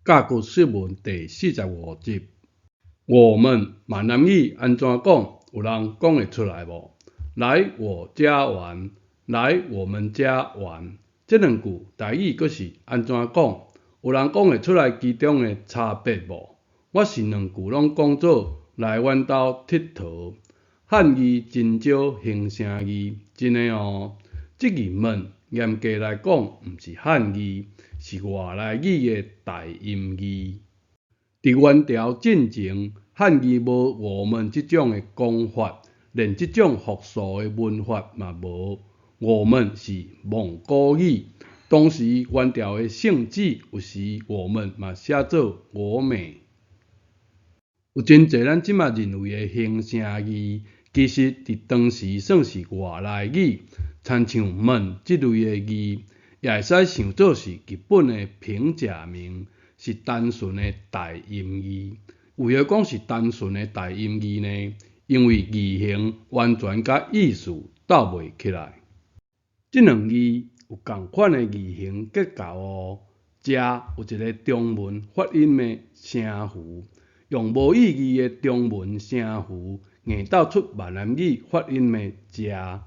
教育释文第45集。我们闽南语安怎讲？有人讲会出来无？来我家玩，来我们家玩。这两句台语阁是安怎讲？有人讲会出来其中的差别无？我是两句拢讲做来阮兜佚佗。汉语真少形声语，真诶哦。这字问严格来讲，毋是汉语，是外来语诶代音语。伫元朝进前，汉语无我们即种诶讲法，连即种复数诶文法嘛无。我们是蒙古语，当时元朝诶圣旨有时我们嘛写做我美。有真侪咱即马认为诶形声语，其实伫当时算是外来语，亲像问即类诶字，也会使想做是日本诶平假名，是单纯诶代音字。为何讲是单纯诶代音字呢？因为字形完全甲意思斗袂起来。即两字有共款诶字形结构哦。遮有一个中文发音诶声符。用无意义的中文声符硬斗出闽南语发音的“遮”，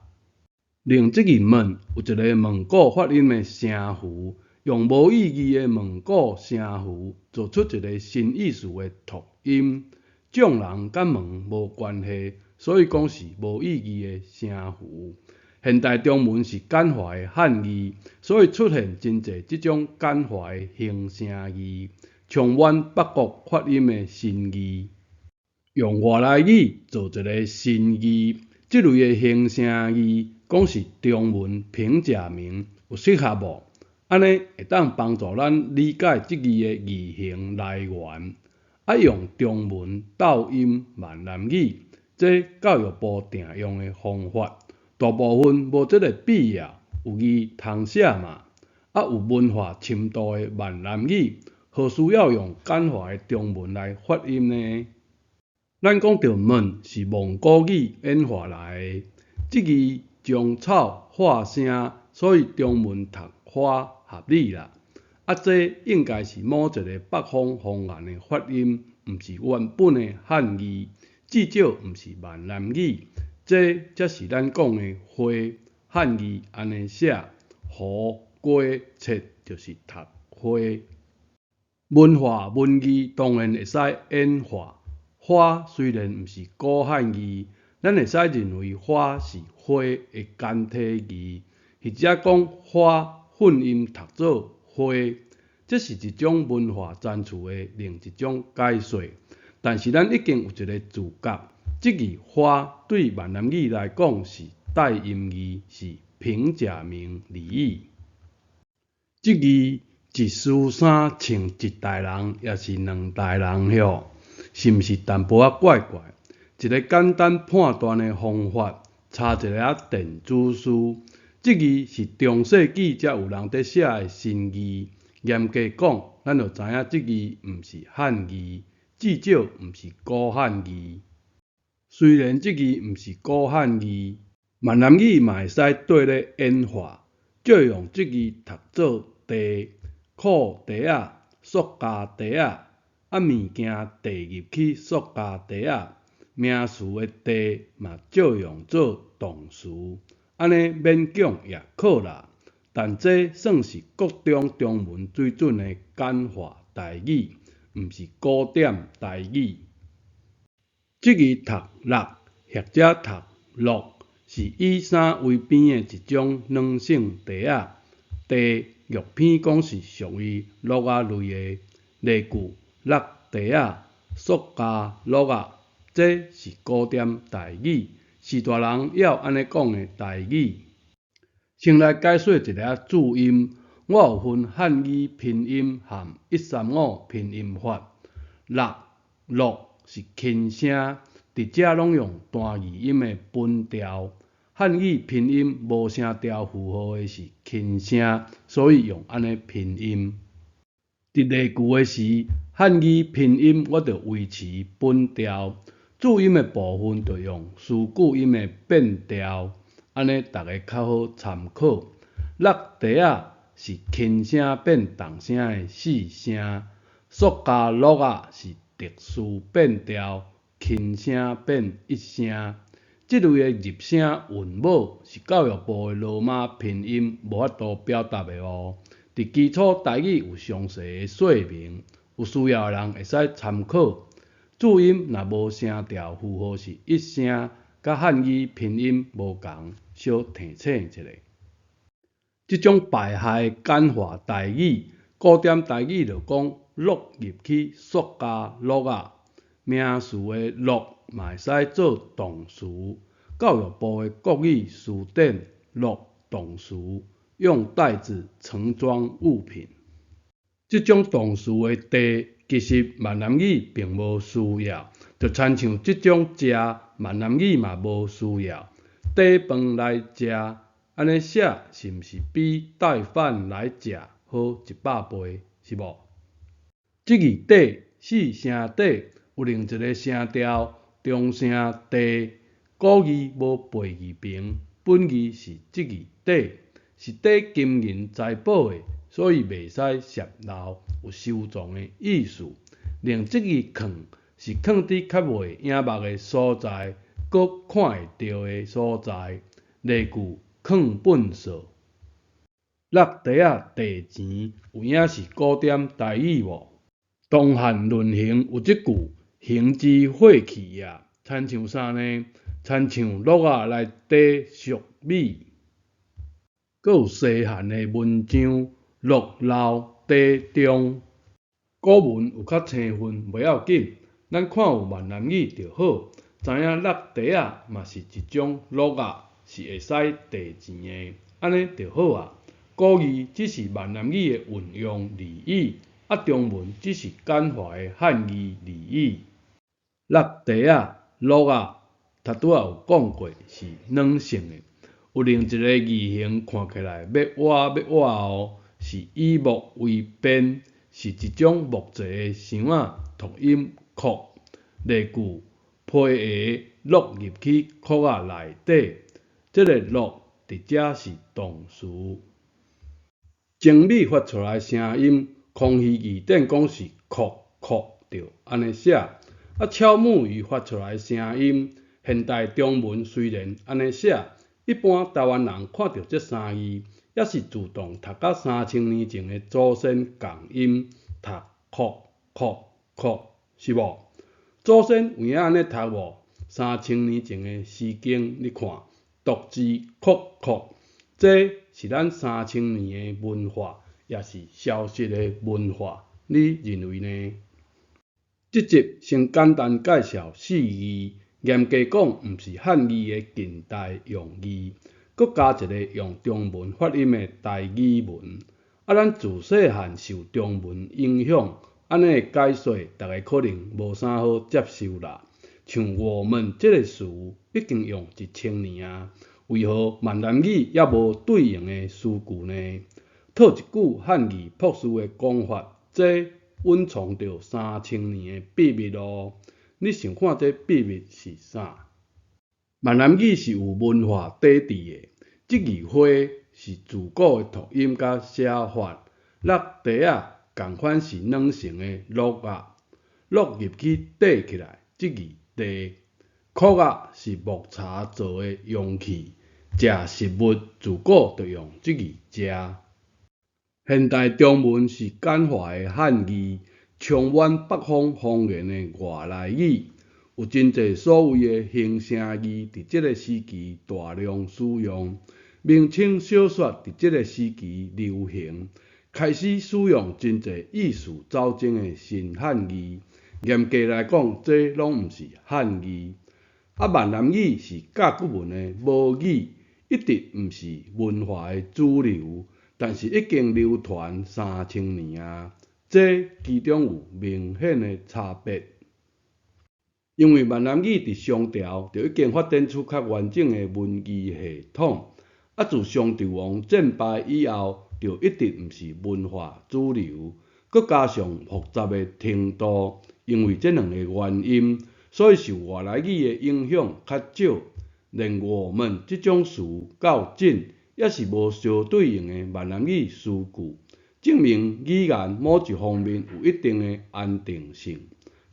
另即个问有一个蒙古发音的声符，用无意义的蒙古声符做出一个新意思的读音。众人甲问无关系，所以讲是无意义的声符。现代中文是简化的汉语，所以出现真侪即种简化的形声字。从阮北国发音的新字，用外来语做一个新字，即类的形声字，讲是中文平假名，有适合无？安尼会当帮助咱理解即字的字形来源。用中文斗音闽南语，这教育部定用的方法，大部分无即个必要，有字通写嘛。有文化深度的闽南语。何需要用简化的中文来发音呢？咱讲到问是蒙古语演化来的，即字将草化声，所以中文读花合理啦。这应该是某一个北方方言的发音，毋是原本的汉语，至少毋是闽南语。这才是咱讲的花，汉语安尼写，胡瓜切就是读花。文化文字当然会使演化，花虽然毋是古汉字，咱会使认为花是花的简体字，或者讲花混音读做花，这是一种文化赞助的另一种解说。但是咱已经有一个自觉，即字花对闽南语来讲是代音字，是平假名字语。即字一丝衫穿一代人，也是两代人哟，是毋是淡薄仔怪怪？一个简单判断的方法，查一个电子书。即字是中世纪才有人伫写的新字，严格讲，咱就知影即字毋是汉字，至少毋是古汉字。虽然即字毋是古汉字，闽南语嘛会使对咧演化，借用即字读做地。裤袋仔、塑胶袋仔，物件递入去塑胶袋仔，名词的地嘛借用做动词，安尼勉强也可啦。但这算是国中中文水准的简化台语，毋是古典台语。即字读落或者读落，是以衫为边的一种软性袋仔，地。玉片讲是属于鹿仔类的，例句落地仔、塑胶鹿仔，这是古典台语，是大人要安尼讲的台语。先来解说一下注音，我有分汉语拼音和135拼音法。落、落是轻声，伫遮拢用单字音的分调。汉语拼音无声调符号的是轻声，所以用安尼拼音。伫例句的时，汉语拼音我着维持本调，注音的部分着用词句音的变调，安尼大家较好参考。落地仔是轻声变重声的四声，塑加落啊是特殊变调，轻声变一声。即类的入声韵母是教育部的罗马拼音无法度表达的哦。伫基础台语有详细的说明，有需要的人会使参考。注音若无声调符号是一声，甲汉语拼音无共，小提醒一下。即种排害简化台语，古典台语就讲落入去塑加落啊，名词的落嘛会使做动词。教育部的国语词典落动词，用袋子盛装物品。即种动词的地，其实闽南语并无需要，就亲像即种食，闽南语嘛无需要。底饭来食，安尼写是毋是比带饭来食好100倍？是无？即字底四声底有另一个声调，中声地。古字无背字旁，本字是即字底，是底金银财宝的，所以袂使泄漏，有收藏的意思。另即字囥是囥伫较袂醒目的所在，阁看会到的所在。例句囥本数，落地仔地钱，有影是古典台语无？东汉论刑有即句刑之晦气也，亲像啥呢？亲像落仔内底粟米。阁有西汉的文章落漏地中。古文有较青分袂要紧，咱看有闽南语就好。知影落地仔嘛是一种落仔，是会使地钱的，安尼就好啊。古字只是闽南语的运用例语，中文只是简化的汉语例语。落地仔、落仔。拄仔有讲过是两性的，有另一个字形看起来要歪哦，是以木为边，是一种木质的箱仔，读音壳。例句皮鞋落入去壳仔内底，这个落伫遮是动词。精美发出来声音，空虚字典讲是壳着安尼写。巧母鱼发出来声音。现代中文虽然安尼写，一般台湾人看到这三字，也是自动读甲3000年前的祖先共音，读是无？祖先有影安尼读无？3000年前的诗经，你看，读字这是咱3000年的文化，也是消失的文化，你认为呢？这集先简单介绍4字。严格讲，毋是汉语的近代用语，搁加一个用中文发音的台语文。咱自细汉受中文影响，安尼的解说，大家可能无啥好接受啦。像我们这个词已经用1000年啊，为何闽南语也无对应的词句呢？套一句汉语朴实的讲法，这蕴藏着3000年的秘密咯。你想看这秘密是啥？闽南语是有文化底子的，即字花是自古的读音甲写法，落地仔共款是两声的落啊，落入去底起来，即字地。壳仔是木柴做的容器，食食物自古就用即字食。现代中文是简化的汉语。充满北方方言的外来语，有真侪所谓的形声字伫这个时期大量使用。明清小说伫这个时期流行，开始使用真侪意思走精的新汉语。严格来讲，这拢毋是汉语。闽南语是甲骨文的母语，一直毋是文化的主流，但是已经流传3000年啊。这其中有明显的差别，因为闽南语伫商朝就已经发展出较完整的文字系统，自商纣王战败以后，就一直毋是文化主流，佮加上复杂的程度，因为这两个原因，所以受外来语的影响较少，连我们这种词较紧，也是无相对应的闽南语词句。证明语言某一方面有一定的安定性。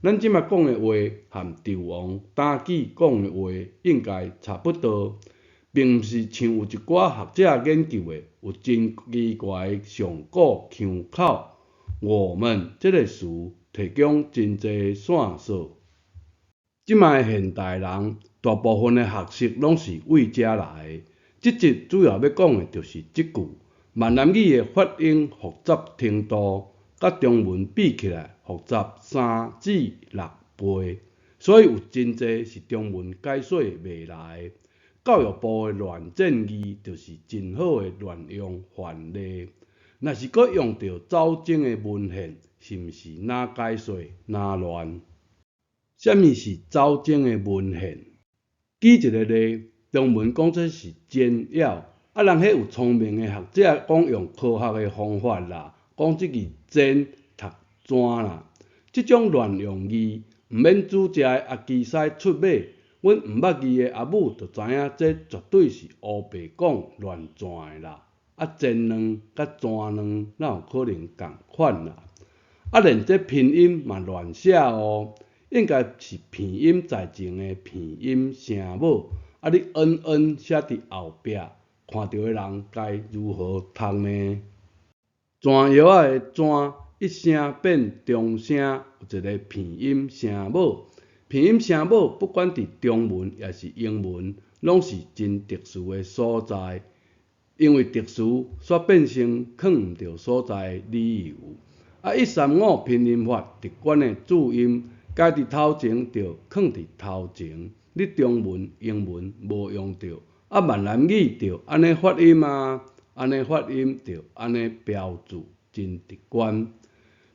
咱即马讲的话，和碉王妲己讲的话应该差不多，并毋是像有一寡学者研究的有真奇怪的上古腔口。我们这个词提供真侪线索。即卖现代人大部分的学识拢是为遮来的。即集主要要讲的就是即句。闽南语的发音复杂程度，甲中文比起来复杂3至6倍，所以有真侪是中文解说袂来的。教育部的乱证字就是真好的乱用范例。若是搁用到早前的文献，是毋是哪解说哪乱？什么是早前的文献？举一个例，中文讲这是煎药，人迄有聪明的学者讲用科学的方法啦，讲即个煎读煎啦。即种乱用字，毋免煮食的阿基师出马，阮毋捌字的阿母就知影这绝对是乌白讲乱纂的啦。煎卵甲煎卵哪有可能共款啦？连这拼音嘛乱写哦，应该是片音在前的片音声母，你写伫后壁，看到的人该如何读呢？煎药仔的煎一声变中声，有一个片音声母。片音声母不管伫中文也是英文，拢是真特殊的所在。因为特殊，煞变成藏毋着所在的理由。135拼音法直观的注音，加伫头前就藏伫头前。你中文、英文无用着，闽南语就安尼发音啊，安尼发音就安尼标注，真直观。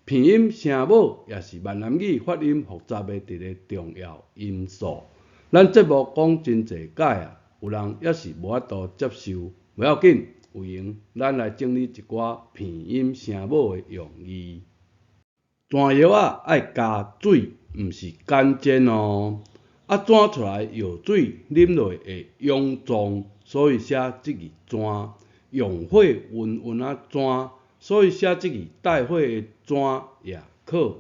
片音声母也是闽南语发音复杂的一个重要因素。咱节目讲真侪解啊，有人也是无法度接受。不要紧，有闲咱来整理一寡片音声母的用意。煎药仔爱加水，毋是干煎哦。煎出来药水啉落会涌状，所以写即个煎。用火温温煎，所以写即个带火的煎也可。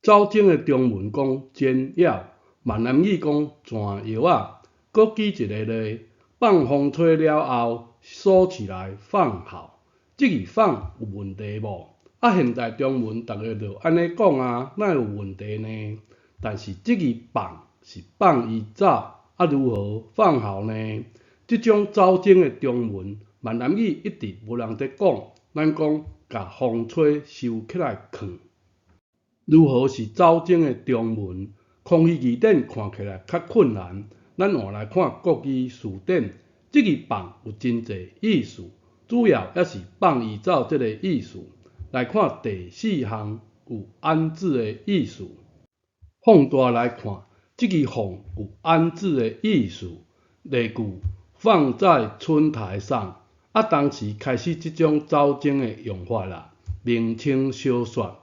早前的中文讲煎药，闽南语讲煎药仔。搁举一个例。放风吹了后，锁起来放好。即个放有问题无？现代中文大家就安尼讲啊，哪有问题呢？但是即个放是放伊走，如何放好呢？即种早前的中文，闽南语一直无人在讲，咱讲甲风吹收起来藏。如何是早前的中文？空虚字典看起来较困难。咱换来看国语词典，即个放有真侪意思，主要也是放伊走这个意思。来看第4项有安置的意思。放大来看，即个放有安置的意思。例句放在春台上，当时开始即种早前的用法啦。明清小说。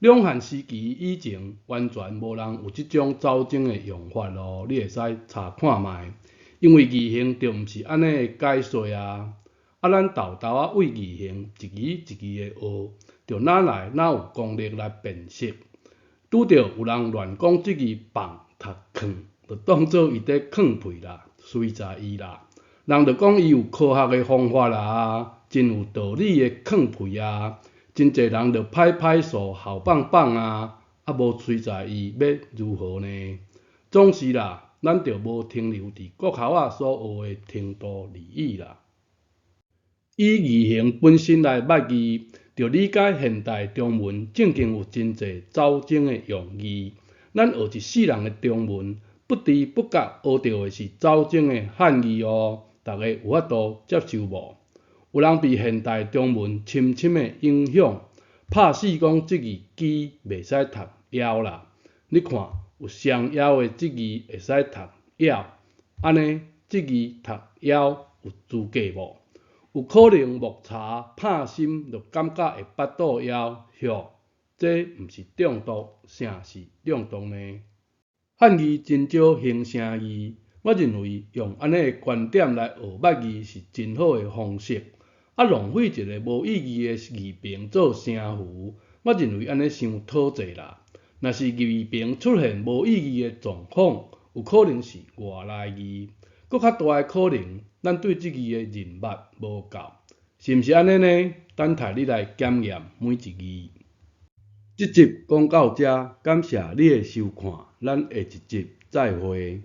两汉时期以前，完全无人有即种早前的用法咯，你会使查看卖。因为字形就毋是安尼的解说啊。咱豆豆为字形一字一字的学，就哪来哪有功力来辨识。拄着有人乱讲即个放读藏，就当作伊在藏屁啦，随在伊啦。人就讲伊有科学的方法啦，真有道理的藏屁啊。真侪人就拍拍手、好棒棒啊，无随在伊要如何呢？总是啦，咱就无停留伫国校所学的程度而已啦。以字形本身来捌字，就理解现代中文正经有真侪早前的用字。咱学一世人的中文，不知不觉学到的是早前的汉字哦，大家有法度接受无？有人被现代中文深深的影响，拍死讲即个鸡袂使读枵啦。你看有双枵的即字会使读枵，安尼即字读枵有资格无？有可能目查拍心就感觉会巴肚枵，这毋是中毒，啥是中毒呢？汉字真少形声字，我认为用安尼的观点来学捌字是真好的方式。浪费一个无意义的字屏做声符，我认为安尼伤讨债啦。若是字屏出现无意义的状况，有可能是外来字，搁较大的可能，咱对即字的认捌无够，是毋是安尼呢？等待你来检验每一字。这集讲到这，感谢你的收看，咱下一集再会。